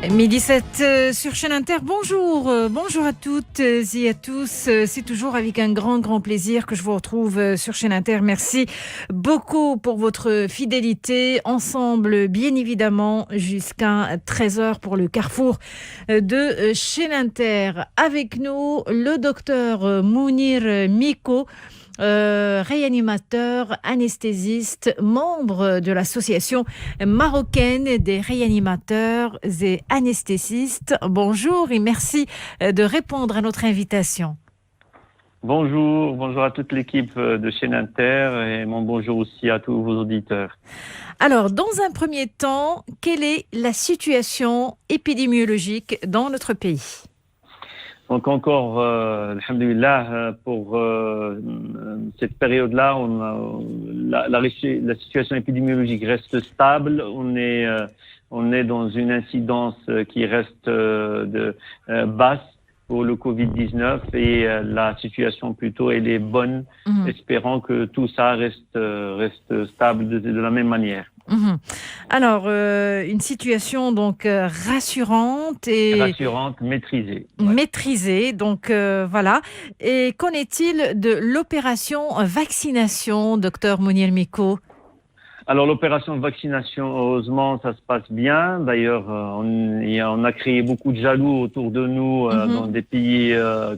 Midi 7 sur chaîne Inter, bonjour, bonjour à toutes et à tous, c'est toujours avec un grand plaisir que je vous retrouve sur chaîne Inter. Merci beaucoup pour votre fidélité, ensemble bien évidemment jusqu'à 13h pour le carrefour de chaîne Inter. Avec nous le docteur Mounir Miko, réanimateur, anesthésiste, membre de l'association marocaine des réanimateurs et anesthésistes. Bonjour et merci de répondre à notre invitation. Bonjour à toute l'équipe de chaîne Inter et mon bonjour aussi à tous vos auditeurs. Alors, dans un premier temps, quelle est la situation épidémiologique dans notre pays ? Donc encore, alhamdoulilah, pour cette période-là, la situation épidémiologique reste stable. On est dans une incidence qui reste basse pour le Covid-19 et la situation plutôt elle est bonne, espérant que tout ça reste stable de la même manière. Alors, une situation donc rassurante et maîtrisée. Maîtrisée, donc voilà. Et qu'en est-il de l'opération vaccination, docteur Mounir Miko ? Alors l'opération vaccination, heureusement, ça se passe bien. D'ailleurs, on a créé beaucoup de jaloux autour de nous dans des pays,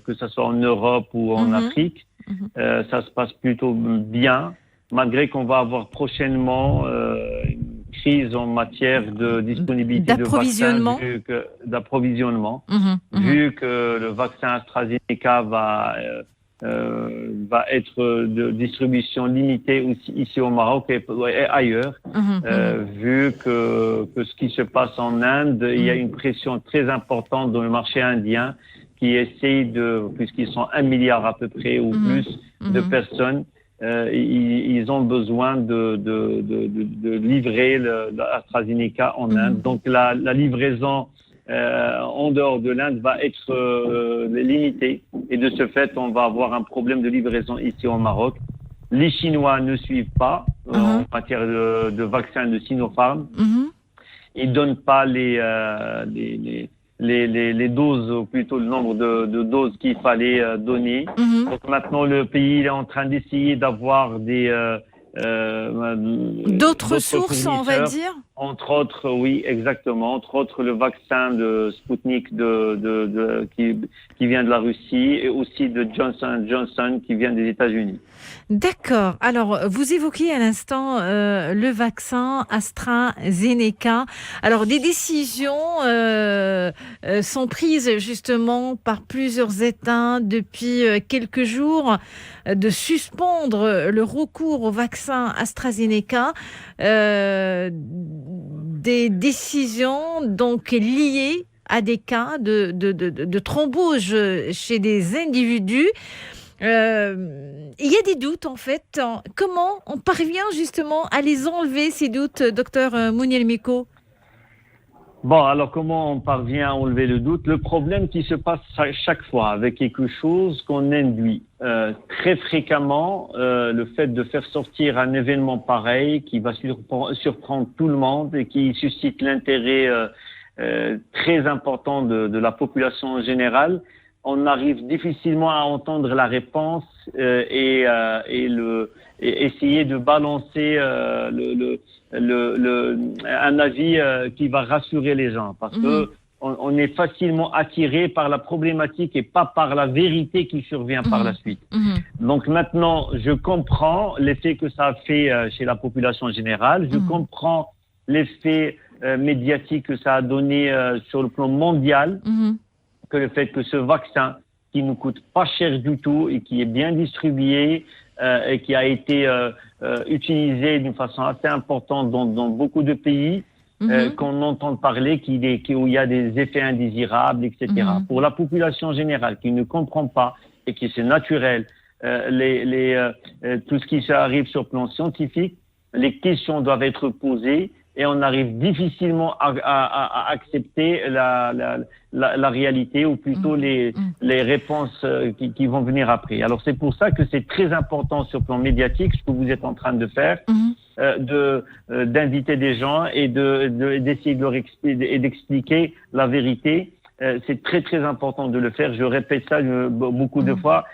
que ce soit en Europe ou en Afrique. Ça se passe plutôt bien, malgré qu'on va avoir prochainement une crise en matière de disponibilité de vaccins, d'approvisionnement, vu que le vaccin AstraZeneca va être de distribution limitée aussi ici au Maroc et ailleurs, vu que ce qui se passe en Inde, il y a une pression très importante dans le marché indien qui essaye puisqu'ils sont 1 milliard à peu près ou plus de personnes, ils ont besoin de livrer l'AstraZeneca en Inde. Donc la livraison en dehors de l'Inde va être limitée et de ce fait on va avoir un problème de livraison ici au Maroc. Les Chinois ne suivent pas en matière de vaccins de Sinopharm. Ils donnent pas les doses, ou plutôt le nombre de doses qu'il fallait donner. Donc maintenant le pays est en train d'essayer d'avoir d'autres sources, on va dire. Entre autres, oui, exactement. Entre autres, le vaccin de Sputnik qui vient de la Russie et aussi de Johnson & Johnson qui vient des États-Unis. D'accord. Alors, vous évoquiez à l'instant le vaccin AstraZeneca. Alors, des décisions sont prises justement par plusieurs États depuis quelques jours de suspendre le recours au vaccin AstraZeneca. Des décisions donc liées à des cas de thrombose chez des individus. Il y a des doutes en fait. Comment on parvient justement à les enlever, ces doutes, docteur Mounir Miko ? Bon, alors comment on parvient à enlever le doute ? Le problème qui se passe chaque fois avec quelque chose qu'on induit. Très fréquemment, le fait de faire sortir un événement pareil qui va surprendre tout le monde et qui suscite l'intérêt très important de la population en général, on arrive difficilement à entendre la réponse et essayer de balancer un avis qui va rassurer les gens, parce que on est facilement attiré par la problématique et pas par la vérité qui survient par la suite. Donc maintenant, je comprends l'effet que ça a fait chez la population générale, je comprends l'effet médiatique que ça a donné sur le plan mondial, que le fait que ce vaccin, qui ne coûte pas cher du tout et qui est bien distribué et qui a été utilisé d'une façon assez importante dans beaucoup de pays, qu'on entend parler, où il y a des effets indésirables, etc. Pour la population générale qui ne comprend pas et qui c'est naturel, tout ce qui arrive sur le plan scientifique, les questions doivent être posées et on arrive difficilement à accepter la réalité ou plutôt les réponses qui vont venir après. Alors c'est pour ça que c'est très important sur le plan médiatique ce que vous êtes en train de faire, d'inviter des gens et d'essayer de leur d'expliquer la vérité. C'est très très important de le faire. Je répète ça beaucoup de fois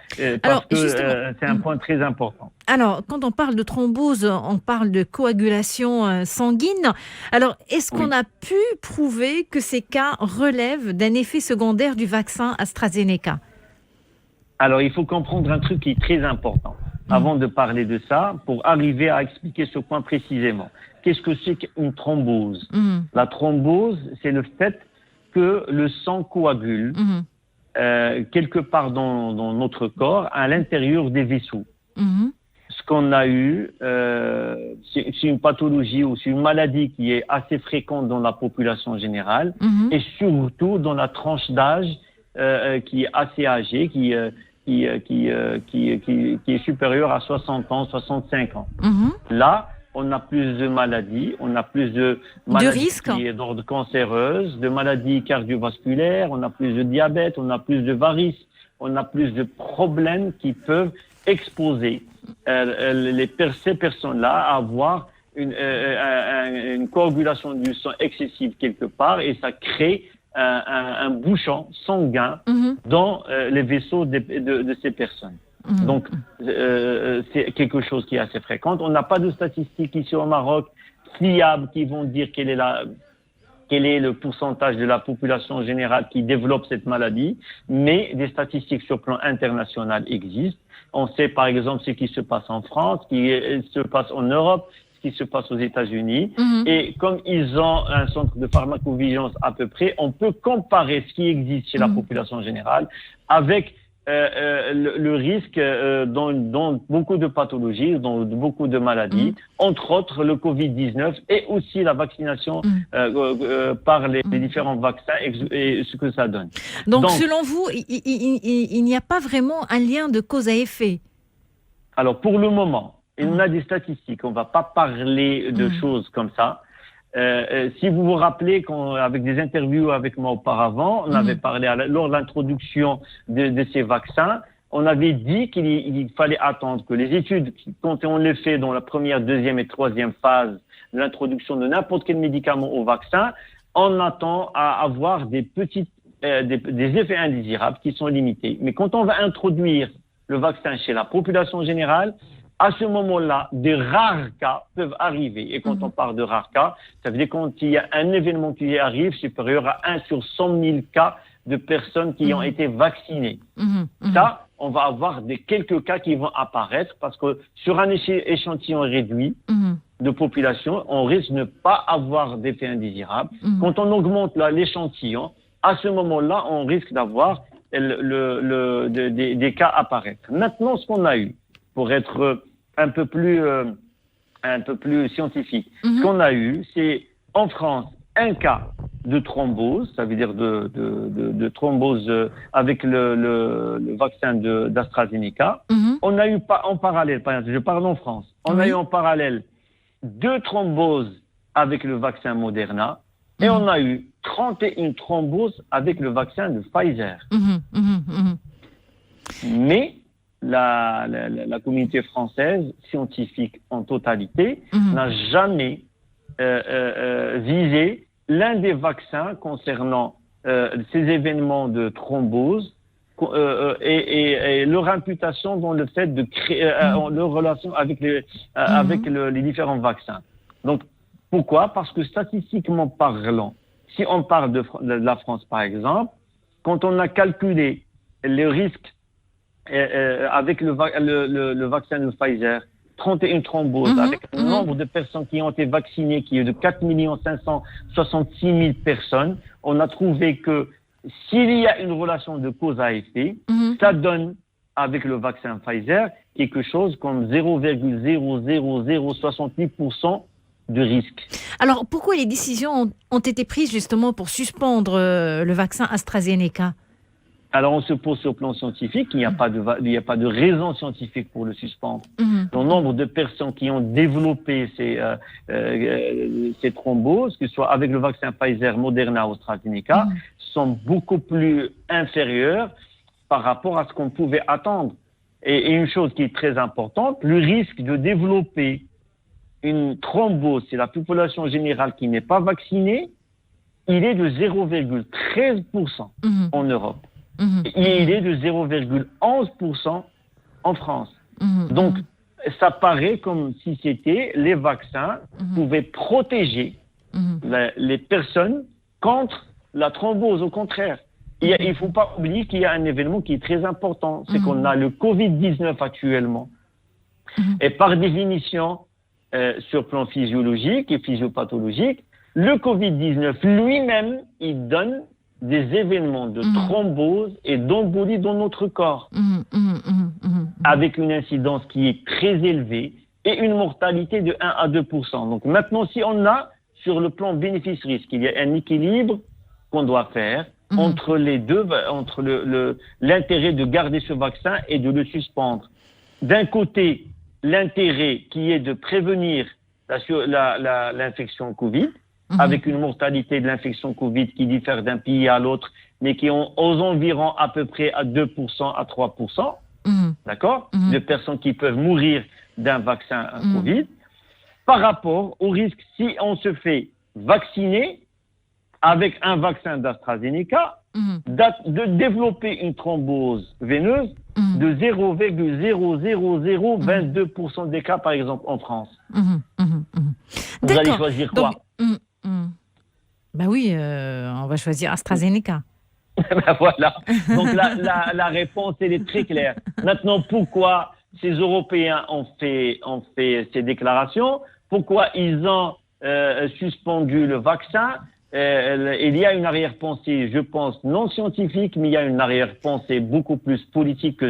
parce que c'est un point très important. Alors, quand on parle de thrombose, on parle de coagulation sanguine. Alors, est-ce qu'on a pu prouver que ces cas relèvent d'un effet secondaire du vaccin AstraZeneca? Alors, il faut comprendre un truc qui est très important avant de parler de ça, pour arriver à expliquer ce point précisément. Qu'est-ce que c'est qu'une thrombose? La thrombose, c'est le fait que le sang coagule quelque part dans notre corps, à l'intérieur des vaisseaux. Ce qu'on a eu, c'est une pathologie ou c'est une maladie qui est assez fréquente dans la population générale et surtout dans la tranche d'âge qui est assez âgée, qui est supérieure à 60 ans, 65 ans. Là, on a plus de maladies, on a plus de maladies qui est d'ordre cancéreuse, de maladies cardiovasculaires, on a plus de diabète, on a plus de varices, on a plus de problèmes qui peuvent exposer ces personnes-là à avoir une coagulation du sang excessive quelque part et ça crée un bouchon sanguin dans les vaisseaux de ces personnes. Donc, c'est quelque chose qui est assez fréquent. On n'a pas de statistiques ici au Maroc fiables qui vont dire quel est le pourcentage de la population générale qui développe cette maladie, mais des statistiques sur le plan international existent. On sait par exemple ce qui se passe en France, ce qui se passe en Europe, ce qui se passe aux États-Unis. Et comme ils ont un centre de pharmacovigilance à peu près, on peut comparer ce qui existe chez la population générale avec le risque dans beaucoup de pathologies, dans beaucoup de maladies, entre autres le Covid-19 et aussi la vaccination par les différents vaccins et ce que ça donne. Donc selon vous, il n'y a pas vraiment un lien de cause à effet? Alors pour le moment, on a des statistiques, on ne va pas parler de choses comme ça. Si vous vous rappelez, avec des interviews avec moi auparavant, on avait parlé lors de l'introduction de ces vaccins, on avait dit qu'il fallait attendre que les études, quand on les fait dans la première, deuxième et troisième phase de l'introduction de n'importe quel médicament au vaccin, on attend à avoir des effets indésirables qui sont limités. Mais quand on va introduire le vaccin chez la population générale, à ce moment-là, des rares cas peuvent arriver. Et quand on parle de rares cas, ça veut dire quand il y a un événement qui arrive supérieur à 1 sur 100 000 cas de personnes qui ont été vaccinées. Ça, on va avoir quelques cas qui vont apparaître parce que sur un échantillon réduit de population, on risque de ne pas avoir d'effet indésirable. Quand on augmente l'échantillon, à ce moment-là, on risque d'avoir des cas apparaître. Maintenant, ce qu'on a eu, pour être un peu plus scientifique. Ce qu'on a eu, c'est en France un cas de thrombose, ça veut dire de thrombose avec le vaccin d'AstraZeneca. On a eu en parallèle, par exemple, je parle en France, on a eu en parallèle 2 thromboses avec le vaccin Moderna et on a eu 31 thromboses avec le vaccin de Pfizer. Mais la communauté française, scientifique en totalité, n'a jamais visé l'un des vaccins concernant ces événements de thrombose et leur imputation dans le fait de créer leur relation avec les différents vaccins. Donc, pourquoi? Parce que statistiquement parlant, si on parle de la France par exemple, quand on a calculé les risques avec le vaccin de Pfizer, 31 thromboses, avec le nombre de personnes qui ont été vaccinées, qui est de 4 566 000 personnes, on a trouvé que s'il y a une relation de cause à effet, ça donne, avec le vaccin Pfizer, quelque chose comme 0,00068% de risque. Alors, pourquoi les décisions ont été prises justement pour suspendre le vaccin AstraZeneca? Alors, on se pose sur le plan scientifique, il n'y a pas de raison scientifique pour le suspendre. Le nombre de personnes qui ont développé ces thromboses, que ce soit avec le vaccin Pfizer, Moderna ou AstraZeneca, sont beaucoup plus inférieures par rapport à ce qu'on pouvait attendre. Et une chose qui est très importante, le risque de développer une thrombose, c'est la population générale qui n'est pas vaccinée, il est de 0,13% en Europe. Et il est de 0,11% en France. Donc, ça paraît comme si les vaccins pouvaient protéger les personnes contre la thrombose. Au contraire, il ne faut pas oublier qu'il y a un événement qui est très important, c'est qu'on a le Covid-19 actuellement. Et par définition, sur plan physiologique et physiopathologique, le Covid-19 lui-même, il donne des événements de thrombose et d'embolie dans notre corps, avec une incidence qui est très élevée et une mortalité de 1 à 2%. Donc maintenant, si on a, sur le plan bénéfice-risque, il y a un équilibre qu'on doit faire entre les deux, entre l'intérêt de garder ce vaccin et de le suspendre. D'un côté, l'intérêt qui est de prévenir l'infection Covid, avec une mortalité de l'infection Covid qui diffère d'un pays à l'autre, mais qui ont aux environs à peu près à 2% à 3%, d'accord, de personnes qui peuvent mourir d'un vaccin Covid, par rapport au risque si on se fait vacciner avec un vaccin d'AstraZeneca, de développer une thrombose veineuse de 0,00022% des cas, par exemple, en France. Vous allez choisir quoi? Ben oui, on va choisir AstraZeneca. Ben voilà. Donc la réponse, elle est très claire. Maintenant, pourquoi ces Européens ont fait ces déclarations? Pourquoi ils ont suspendu le vaccin? Il y a une arrière-pensée, je pense, non scientifique, mais il y a une arrière-pensée beaucoup plus politique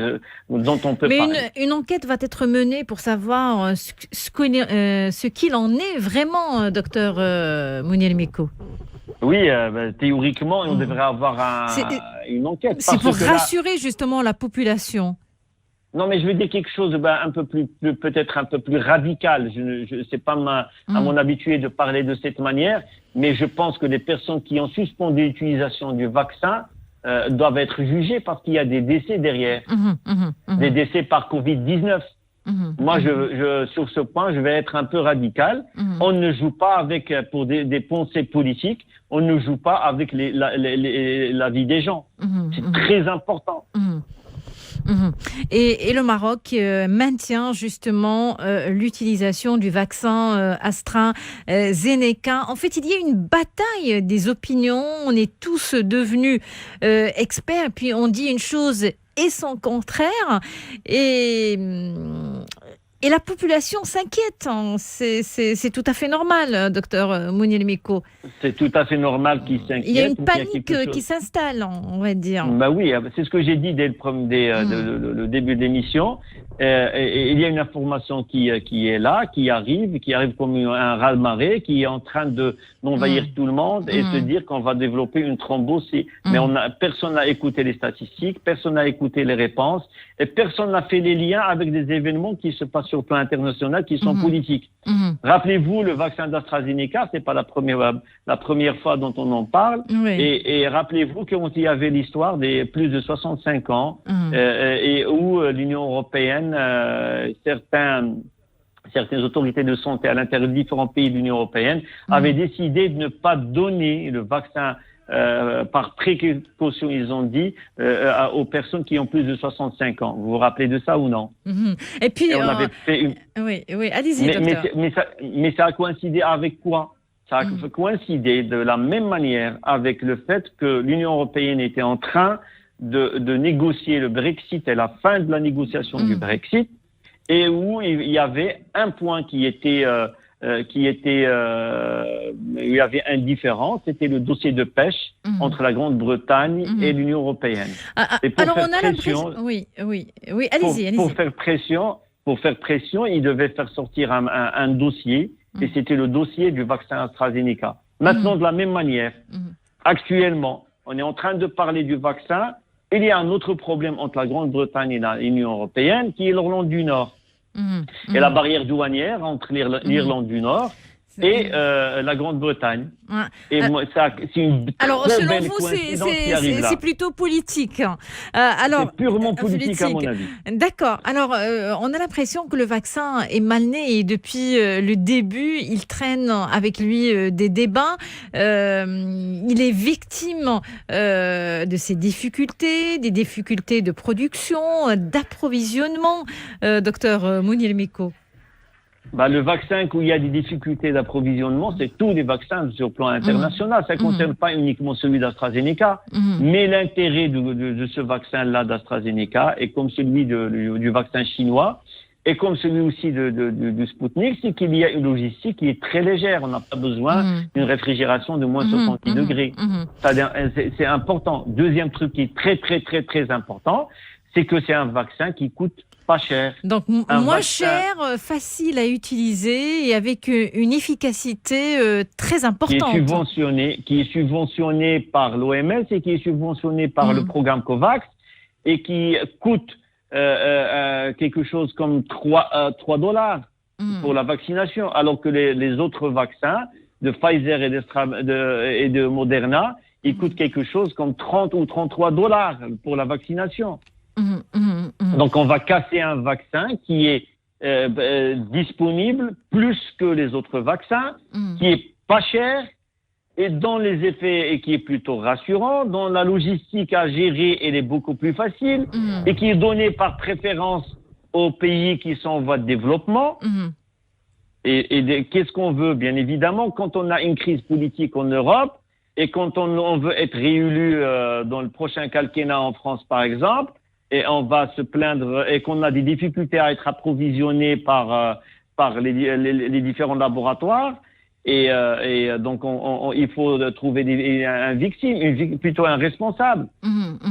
dont on peut parler. Mais une enquête va être menée pour savoir ce qu'il en est vraiment, docteur Mounir Miko. Oui, théoriquement, on devrait avoir une enquête. C'est pour rassurer justement la population. Non, mais je vais dire quelque chose un peu plus peut-être un peu plus radical. C'est pas à mon habitude de parler de cette manière, mais je pense que les personnes qui ont suspendu l'utilisation du vaccin doivent être jugées parce qu'il y a des décès derrière, des décès par Covid-19. Moi, sur ce point, je vais être un peu radical. On ne joue pas pour des pensées politiques, on ne joue pas avec la vie des gens. C'est très important. Et le Maroc maintient justement l'utilisation du vaccin AstraZeneca. En fait, il y a une bataille des opinions. On est tous devenus experts, puis on dit une chose et son contraire. Et la population s'inquiète. C'est tout à fait normal, docteur Mounir Miko. C'est tout à fait normal qu'ils s'inquiètent. Il y a une panique qui s'installe, on va dire. Bah oui, c'est ce que j'ai dit dès le début de l'émission. Il y a une information qui est là, qui arrive comme un raz-de-marée, qui est en train d'envahir tout le monde et se dire qu'on va développer une thrombose. Mais personne n'a écouté les statistiques, personne n'a écouté les réponses et personne n'a fait les liens avec des événements qui se passent sur le plan international qui sont politiques. Rappelez-vous, le vaccin d'AstraZeneca, c'est pas la première fois dont on en parle. Et rappelez-vous qu'il y avait l'histoire des plus de 65 ans et où l'Union européenne, certaines autorités de santé à l'intérieur de différents pays de l'Union européenne avaient décidé de ne pas donner le vaccin par précaution, ils ont dit, aux personnes qui ont plus de 65 ans. Vous vous rappelez de ça ou non? Et puis, on avait fait oui, allez-y, docteur. Mais ça a coïncidé avec quoi? Ça a coïncidé de la même manière avec le fait que l'Union européenne était en train de négocier le Brexit et la fin de la négociation du Brexit, et où il y avait un point où il y avait un différent, c'était le dossier de pêche entre la Grande-Bretagne et l'Union européenne. Alors on a l'impression, oui, allez-y. Pour faire pression, il devait faire sortir un dossier, et c'était le dossier du vaccin AstraZeneca. Maintenant, de la même manière, actuellement, on est en train de parler du vaccin. Il y a un autre problème entre la Grande-Bretagne et l'Union européenne, qui est l'Irlande du Nord. Et la barrière douanière entre l'Irlande du Nord et la Grande-Bretagne. Ouais. Et c'est une très belle vous, coïncidence qui arrive là. c'est plutôt politique. C'est purement politique à mon avis. D'accord. Alors, on a l'impression que le vaccin est mal né et depuis le début, il traîne avec lui des débats. Il est victime de ces difficultés, des difficultés de production, d'approvisionnement. Docteur Mounir Miko. Le vaccin, où il y a des difficultés d'approvisionnement, c'est tous les vaccins sur le plan international. Ça ne concerne pas uniquement celui d'AstraZeneca, mais l'intérêt de ce vaccin-là d'AstraZeneca est comme celui du vaccin chinois et comme celui aussi du Sputnik, c'est qu'il y a une logistique qui est très légère. On n'a pas besoin d'une réfrigération de moins 70 degrés. C'est important. Deuxième truc qui est très, très, très, très important, c'est que c'est un vaccin qui coûte pas cher. Donc moins cher, facile à utiliser et avec une efficacité très importante. Qui est subventionné par l'OMS et qui est subventionné par le programme COVAX et qui coûte quelque chose comme $3 pour la vaccination, alors que les autres vaccins de Pfizer et de Moderna, ils coûtent quelque chose comme 30 ou $33 pour la vaccination. Donc, on va casser un vaccin qui est disponible plus que les autres vaccins, qui est pas cher et dont les effets et qui est plutôt rassurant, dont la logistique à gérer elle est beaucoup plus facile et qui est donné par préférence aux pays qui sont en voie de développement. Et qu'est-ce qu'on veut? Bien évidemment, quand on a une crise politique en Europe et quand on veut être réélu dans le prochain quinquennat en France, par exemple, et on va se plaindre et qu'on a des difficultés à être approvisionné par les différents laboratoires et donc il faut trouver un victime, plutôt un responsable.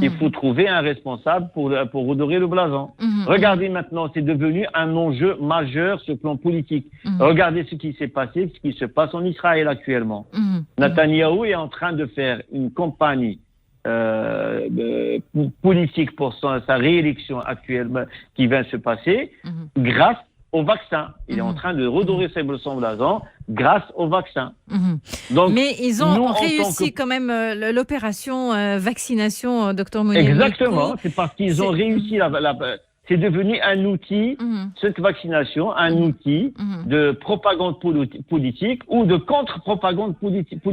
Il faut trouver un responsable pour redorer le blason. Regardez maintenant, c'est devenu un enjeu majeur sur le plan politique. Regardez ce qui s'est passé, ce qui se passe en Israël actuellement. Netanyahou est en train de faire une campagne politique pour sa réélection actuelle qui vient se passer grâce au vaccin. Il est en train de redorer son blason grâce au vaccin. Donc, mais ils ont réussi quand même l'opération vaccination, Dr Mounir. Exactement, c'est parce qu'ils ont réussi c'est devenu un outil, cette vaccination, un outil de propagande politique ou de contre-propagande politique.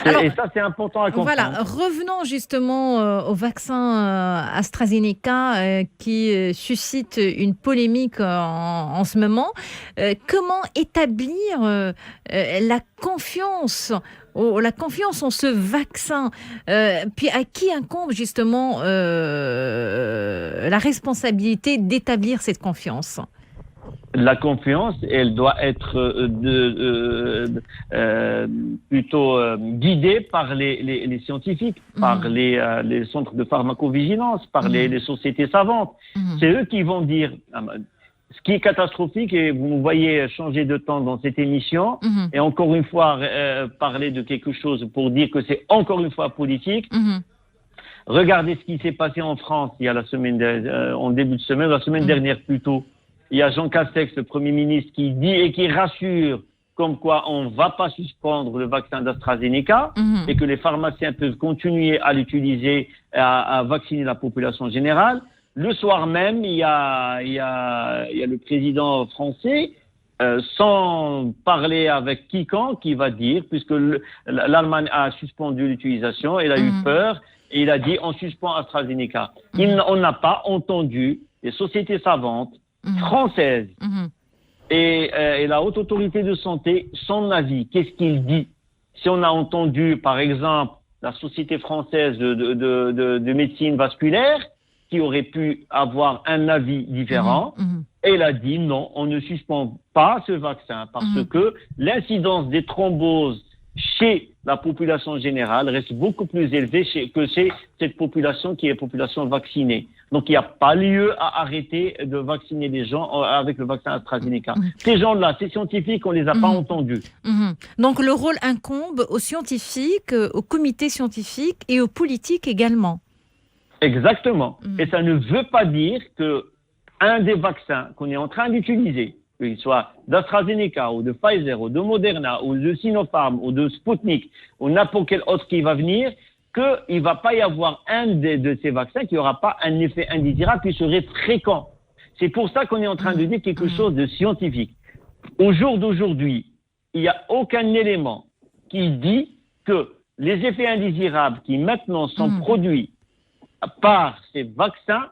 Alors, et ça, c'est important à comprendre. Voilà, revenons justement au vaccin AstraZeneca qui suscite une polémique en ce moment. Comment établir la confiance en ce vaccin, puis à qui incombe justement la responsabilité d'établir cette confiance? La confiance, elle doit être plutôt guidée par les scientifiques, par les centres de pharmacovigilance, par les sociétés savantes. C'est eux qui vont dire. Ce qui est catastrophique, et vous nous voyez changer de temps dans cette émission, et encore une fois parler de quelque chose pour dire que c'est encore une fois politique. Regardez ce qui s'est passé en France il y a en début de semaine, la semaine dernière plutôt. Il y a Jean Castex, le Premier ministre, qui dit et qui rassure comme quoi on ne va pas suspendre le vaccin d'AstraZeneca et que les pharmaciens peuvent continuer à l'utiliser, à vacciner la population générale. Le soir même, il y a le président français, sans parler avec quiconque, qui va dire, puisque l'Allemagne a suspendu l'utilisation, elle a eu peur, et il a dit on suspend AstraZeneca. On n'a pas entendu les sociétés savantes françaises et la haute autorité de santé, son avis. Qu'est-ce qu'il dit? Si on a entendu, par exemple, la Société française de médecine vasculaire, qui aurait pu avoir un avis différent, elle a dit non, on ne suspend pas ce vaccin parce que l'incidence des thromboses chez la population générale reste beaucoup plus élevée que chez cette population qui est population vaccinée. Donc, il n'y a pas lieu à arrêter de vacciner les gens avec le vaccin AstraZeneca. Ces gens-là, ces scientifiques, on ne les a pas entendus. Donc, le rôle incombe aux scientifiques, aux comités scientifiques et aux politiques également. Exactement. Et ça ne veut pas dire que un des vaccins qu'on est en train d'utiliser, qu'il soit d'AstraZeneca ou de Pfizer ou de Moderna ou de Sinopharm ou de Sputnik ou n'importe quel autre qui va venir, qu'il ne va pas y avoir un de ces vaccins qui n'aura pas un effet indésirable qui serait fréquent. C'est pour ça qu'on est en train de dire quelque chose de scientifique. Au jour d'aujourd'hui, il n'y a aucun élément qui dit que les effets indésirables qui maintenant sont produits par ces vaccins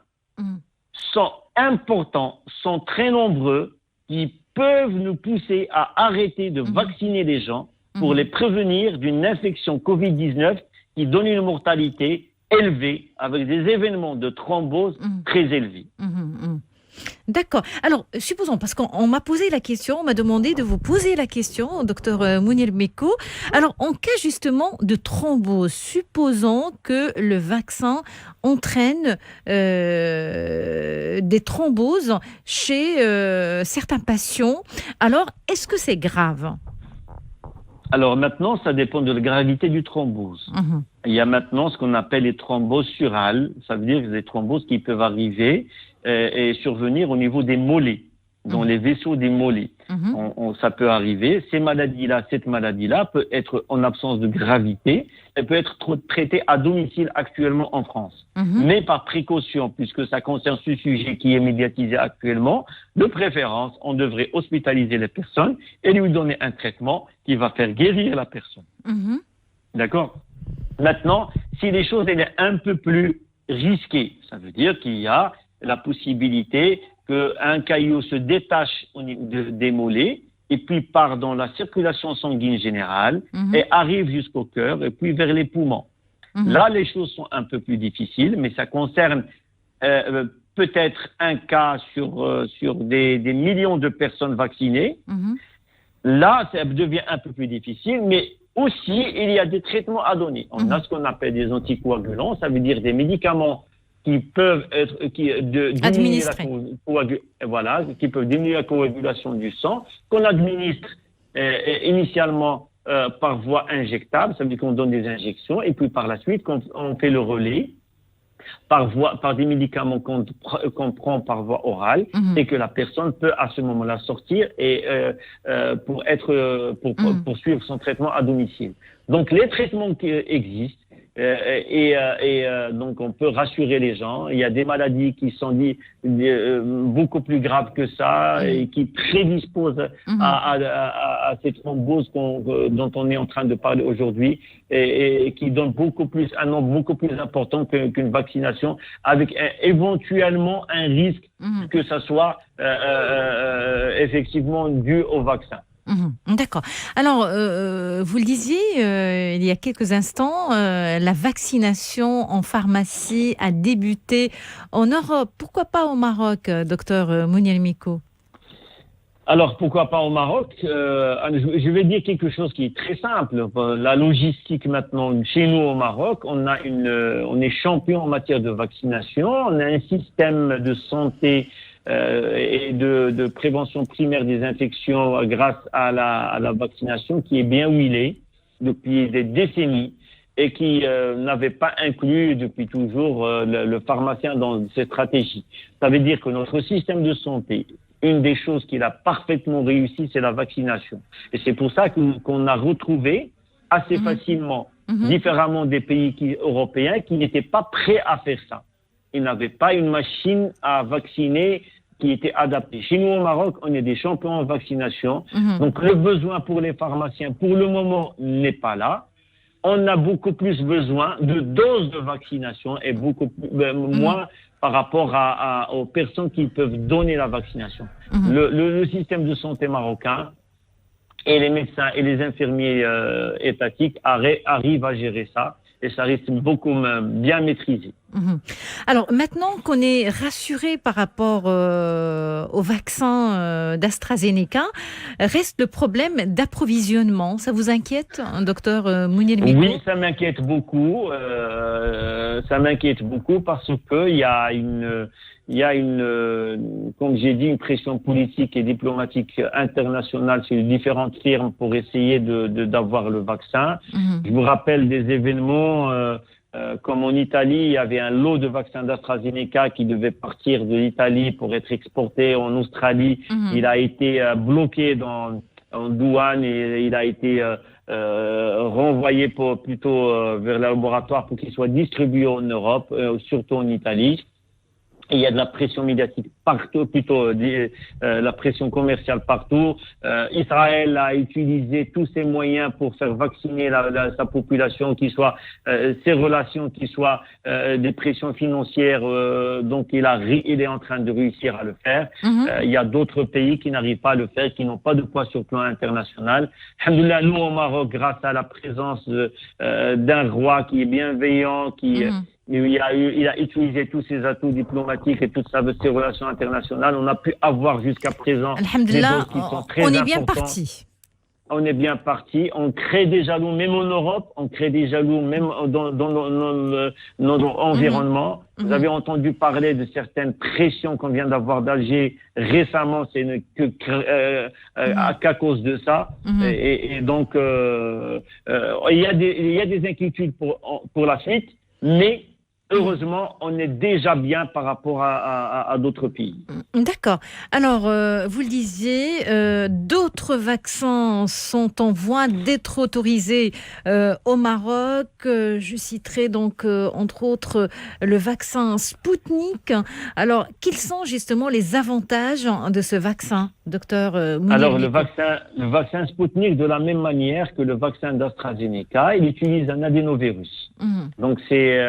sont importants, sont très nombreux, qui peuvent nous pousser à arrêter de vacciner les gens pour les prévenir d'une infection Covid-19 qui donne une mortalité élevée avec des événements de thrombose très élevés. D'accord. Alors, supposons, parce qu'on m'a posé la question, on m'a demandé de vous poser la question, docteur Mounir Meko. Alors, en cas justement de thrombose, supposons que le vaccin entraîne des thromboses chez certains patients. Alors, est-ce que c'est grave ? Alors maintenant, ça dépend de la gravité du thrombose. Il y a maintenant ce qu'on appelle les thromboses surales. Ça veut dire des thromboses qui peuvent arriver et survenir au niveau des mollets, dans les vaisseaux des mollets. Ça peut arriver. Cette maladie-là peut être en absence de gravité. Elle peut être traitée à domicile actuellement en France. Mais par précaution, puisque ça concerne ce sujet qui est médiatisé actuellement, de préférence, on devrait hospitaliser les personnes et lui donner un traitement qui va faire guérir la personne. D'accord ? Maintenant, si les choses sont un peu plus risquées, ça veut dire qu'il y a la possibilité qu'un caillou se détache au niveau des mollets et puis part dans la circulation sanguine générale et arrive jusqu'au cœur et puis vers les poumons. Là, les choses sont un peu plus difficiles, mais ça concerne peut-être un cas sur des millions de personnes vaccinées. Là, ça devient un peu plus difficile, mais aussi, il y a des traitements à donner. On a ce qu'on appelle des anticoagulants, ça veut dire des médicaments qui peuvent être diminuer qui peuvent diminuer la coagulation du sang, qu'on administre initialement par voie injectable, ça veut dire qu'on donne des injections, et puis par la suite, on fait le relais par des médicaments qu'on prend par voie orale, et que la personne peut à ce moment-là sortir et pour suivre son traitement à domicile. Donc les traitements qui existent, donc on peut rassurer les gens. Il y a des maladies qui sont beaucoup plus graves que ça et qui prédisposent à ces thromboses dont on est en train de parler aujourd'hui et qui donnent un nombre beaucoup plus important qu'une vaccination, avec éventuellement un risque que ça soit effectivement dû au vaccin. D'accord. Alors, vous le disiez il y a quelques instants, la vaccination en pharmacie a débuté en Europe. Pourquoi pas au Maroc, docteur Mounir Meko ? Alors, pourquoi pas au Maroc ? Je vais dire quelque chose qui est très simple. La logistique maintenant, chez nous au Maroc, on est champion en matière de vaccination. On a un système de santé et de prévention primaire des infections grâce à la vaccination qui est bien huilé depuis des décennies et qui n'avait pas inclus depuis toujours le pharmacien dans ses stratégies. Ça veut dire que notre système de santé, une des choses qu'il a parfaitement réussi, c'est la vaccination. Et c'est pour ça qu'on a retrouvé assez facilement, différemment des pays européens qui n'étaient pas prêts à faire ça. Ils n'avaient pas une machine à vacciner qui était adaptée. Chez nous au Maroc, on est des champions en vaccination. Donc le besoin pour les pharmaciens, pour le moment, n'est pas là. On a beaucoup plus besoin de doses de vaccination et beaucoup moins par rapport aux personnes qui peuvent donner la vaccination. Le système de santé marocain et les médecins et les infirmiers étatiques arrivent à gérer ça. Et ça reste beaucoup bien maîtrisé. Alors, maintenant qu'on est rassuré par rapport au vaccin d'AstraZeneca, reste le problème d'approvisionnement. Ça vous inquiète, docteur Mounir Meko ? Oui, ça m'inquiète beaucoup. Parce qu'il y a comme j'ai dit, une pression politique et diplomatique internationale sur les différentes firmes pour essayer d'avoir le vaccin. Je vous rappelle des événements comme en Italie, il y avait un lot de vaccins d'AstraZeneca qui devait partir de l'Italie pour être exporté en Australie. Il a été bloqué en douane et il a été renvoyé plutôt vers le laboratoire pour qu'il soit distribué en Europe, surtout en Italie. Et il y a de la pression médiatique partout, plutôt la pression commerciale partout. Israël a utilisé tous ses moyens pour faire vacciner sa population, qui soit ses relations, qui soient des pressions financières. Donc il est en train de réussir à le faire. Il y a d'autres pays qui n'arrivent pas à le faire, qui n'ont pas de poids sur le plan international. Alhamdoulilah, nous au Maroc, grâce à la présence d'un roi qui est bienveillant, il a utilisé tous ses atouts diplomatiques et toutes ses relations internationales. On a pu avoir jusqu'à présent des doses qui sont très importantes. On est bien parti. On est bien parti. On crée des jaloux, même en Europe. On crée des jaloux, même dans notre environnement. Vous avez entendu parler de certaines pressions qu'on vient d'avoir d'Alger récemment. C'est qu'à cause de ça. Et donc, il y a des inquiétudes pour la suite, mais heureusement, on est déjà bien par rapport à d'autres pays. D'accord. Alors, vous le disiez, d'autres vaccins sont en voie d'être autorisés au Maroc. Je citerai donc, entre autres, le vaccin Spoutnik. Alors, quels sont justement les avantages de ce vaccin, docteur Mounir? Alors, le vaccin Spoutnik, de la même manière que le vaccin d'AstraZeneca, il utilise un adénovirus. Donc, c'est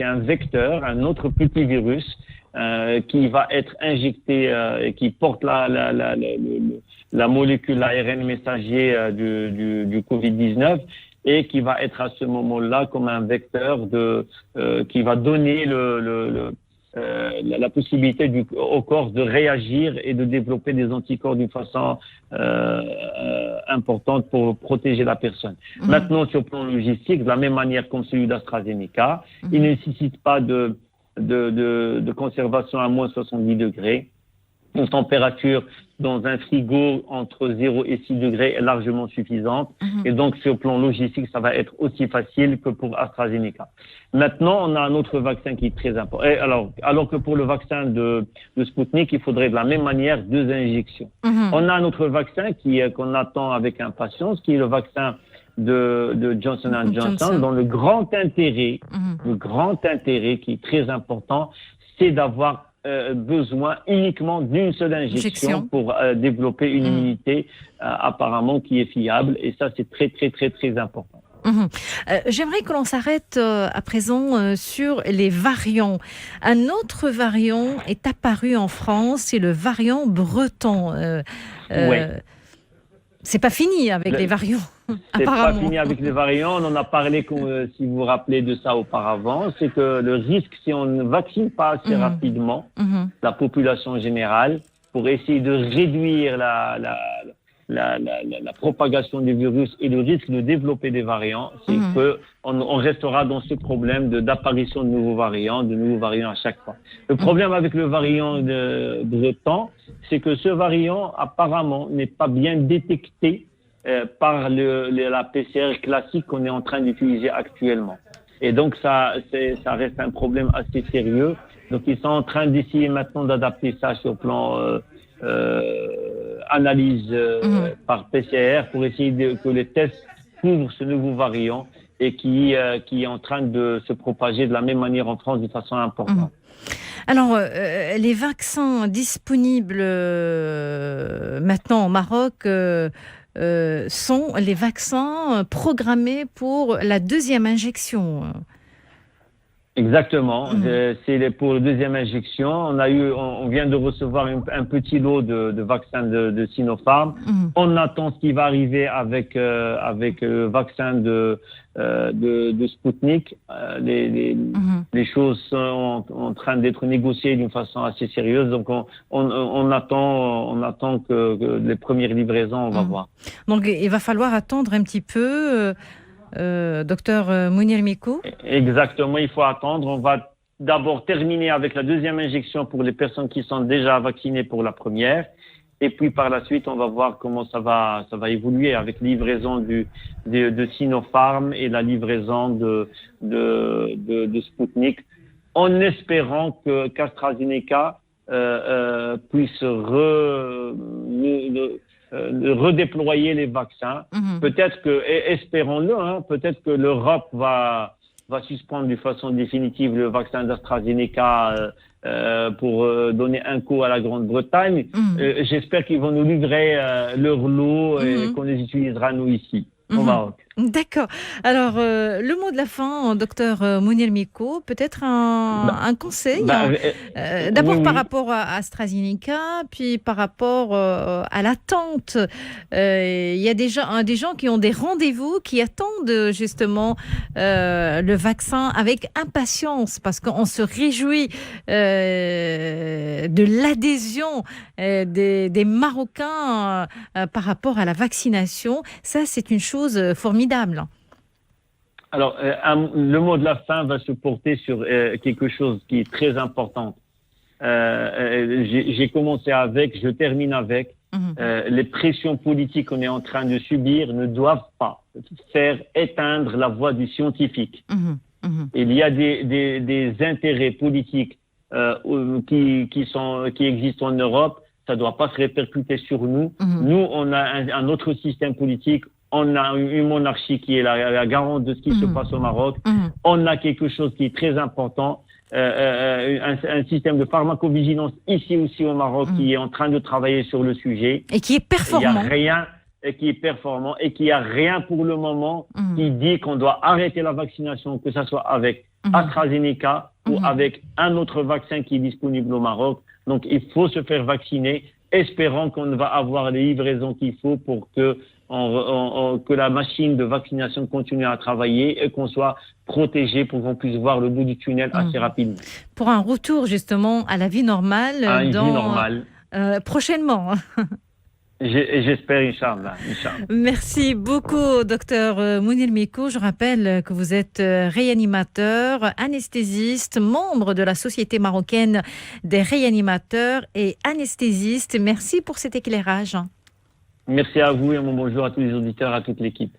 un vecteur, un autre petit virus qui va être injecté et qui porte la molécule ARN messager du Covid-19 et qui va être à ce moment-là comme un vecteur qui va donner la possibilité au corps de réagir et de développer des anticorps d'une façon importante pour protéger la personne. Maintenant, sur le plan logistique, de la même manière comme celui d'AstraZeneca, il ne nécessite pas de conservation à moins 70 degrés. Une température dans un frigo entre 0 et 6 degrés est largement suffisante. Et donc, sur le plan logistique, ça va être aussi facile que pour AstraZeneca. Maintenant, on a un autre vaccin qui est très important. Alors que pour le vaccin de Spoutnik, il faudrait de la même manière 2 injections. On a un autre vaccin qu'on attend avec impatience, qui est le vaccin de Johnson & Johnson, dont le grand intérêt qui est très important, c'est d'avoir besoin uniquement d'une seule injection pour développer une immunité apparemment qui est fiable, et ça c'est très très très très important. J'aimerais que l'on s'arrête à présent sur les variants. Un autre variant est apparu en France, c'est le variant breton. Oui. C'est pas fini avec les variants. C'est pas fini avec les variants. On en a parlé, si vous vous rappelez de ça auparavant. C'est que le risque, si on ne vaccine pas assez rapidement la population générale pour essayer de réduire la propagation du virus et le risque de développer des variants, c'est qu'on restera dans ce problème d'apparition de nouveaux variants à chaque fois. Le problème avec le variant breton, c'est que ce variant, apparemment, n'est pas bien détecté par la PCR classique qu'on est en train d'utiliser actuellement. Et donc, ça reste un problème assez sérieux. Donc, ils sont en train d'essayer maintenant d'adapter ça sur le plan analyse par PCR pour essayer que les tests couvrent ce nouveau variant et qui est en train de se propager de la même manière en France de façon importante. Alors, les vaccins disponibles maintenant au Maroc sont les vaccins programmés pour la 2e injection. Exactement. C'est pour la 2e injection. On vient de recevoir un petit lot de vaccins de Sinopharm. On attend ce qui va arriver avec le vaccin de Spoutnik. Les choses sont en train d'être négociées d'une façon assez sérieuse. Donc on attend que les premières livraisons, on va voir. Donc il va falloir attendre un petit peu. Docteur Mounir Mikou. Exactement, il faut attendre. On va d'abord terminer avec la 2e injection pour les personnes qui sont déjà vaccinées pour la première. Et puis par la suite, on va voir comment ça va évoluer avec livraison de Sinopharm et la livraison de Sputnik, en espérant qu'AstraZeneca puisse redéployer les vaccins. Peut-être que, espérons-le, peut-être que l'Europe va suspendre de façon définitive le vaccin d'AstraZeneca pour donner un coup à la Grande-Bretagne. J'espère qu'ils vont nous livrer leur lot et qu'on les utilisera nous ici, au Maroc. D'accord. Alors, le mot de la fin, docteur Mounir Miko, peut-être un conseil. D'abord par rapport à AstraZeneca, puis par rapport à l'attente. Il y a déjà des gens qui ont des rendez-vous, qui attendent justement le vaccin avec impatience, parce qu'on se réjouit de l'adhésion des Marocains par rapport à la vaccination. Ça, c'est une chose formidable. Alors, le mot de la fin va se porter sur quelque chose qui est très important. J'ai commencé avec, je termine avec. Les pressions politiques qu'on est en train de subir ne doivent pas faire éteindre la voix du scientifique. Il y a des intérêts politiques qui existent en Europe. Ça ne doit pas se répercuter sur nous. Nous, on a un autre système politique. On a une monarchie qui est la garante de ce qui se passe au Maroc. On a quelque chose qui est très important, un système de pharmacovigilance ici aussi au Maroc qui est en train de travailler sur le sujet. Et qui est performant. Il y a rien qui est performant et qu'il n'y a rien pour le moment qui dit qu'on doit arrêter la vaccination, que ce soit avec AstraZeneca ou avec un autre vaccin qui est disponible au Maroc. Donc, il faut se faire vacciner, espérant qu'on va avoir les livraisons qu'il faut pour que la machine de vaccination continue à travailler et qu'on soit protégé pour qu'on puisse voir le bout du tunnel assez rapidement. Pour un retour justement à la vie normale. Vie normale. Prochainement. J'espère, Inch'Allah. Merci beaucoup, docteur Mounir Miko. Je rappelle que vous êtes réanimateur, anesthésiste, membre de la Société marocaine des réanimateurs et anesthésistes. Merci pour cet éclairage. Merci à vous et mon bonjour à tous les auditeurs, à toute l'équipe.